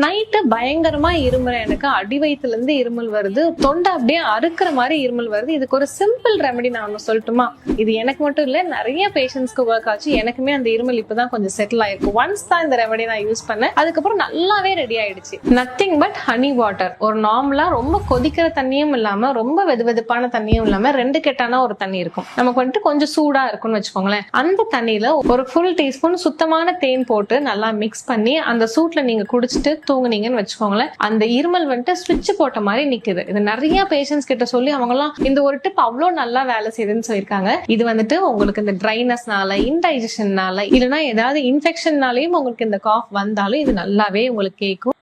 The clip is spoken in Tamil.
நைட்டு பயங்கரமா இருமல், எனக்கு அடி வயித்துல இருந்து இருமல் வருது, தொண்டை அப்படியே அறுக்கிற மாதிரி இருமல் வருது. இதுக்கு ஒரு சிம்பிள் ரெமெடி நான் ஒண்ணு சொல்லட்டுமா? இது எனக்கு மட்டும் இல்ல, நிறைய பேஷண்ட்ஸ்க்கு ஒர்க் ஆச்சு. எனக்குமே அந்த இருமல் இப்பதான் கொஞ்சம் செட்டில் ஆயிருக்கு. ஒன்ஸ் தான் இந்த ரெமெடி நான் யூஸ் பண்ணேன், அதுக்கப்புறம் நல்லாவே ரெடி ஆயிடுச்சு. Nothing but honey water. ஒரு நார்மலா ரொம்ப கொதிக்கிற தண்ணியும் இல்லாம ரொம்ப வெதுவெதுப்பான தண்ணியும் இல்லாம ரெண்டு கெட்டான ஒரு தண்ணி இருக்கும். நமக்கு வந்துட்டு கொஞ்சம் சூடா இருக்கும்னு வச்சுக்கோங்களேன். அந்த தண்ணியில ஒரு ஃபுல் டீஸ்பூன் சுத்தமான தேன் போட்டு நல்லா மிக்ஸ் பண்ணி அந்த சூட்ல நீங்க குடிச்சிட்டு தூங்குனீங்கன்னு வச்சுக்கோங்களேன், அந்த இருமல் வந்துட்டு ஸ்விட்ச் போட்ட மாதிரி நிக்குது. இது நிறைய பேஷண்ட்ஸ் கிட்ட சொல்லி அவங்க எல்லாம் இந்த ஒரு டிப் அவ்வளவு நல்லா வேலை செய்யுதுன்னு சொல்லியிருக்காங்க. இது வந்துட்டு உங்களுக்கு இந்த ட்ரைனஸ்னால, இன்டைஜஷன்னால, இல்லைன்னா ஏதாவது இன்ஃபெக்ஷன்னாலையும் உங்களுக்கு இந்த காஃப் வந்தாலும் இது நல்லாவே உங்களுக்கு கேட்கும்.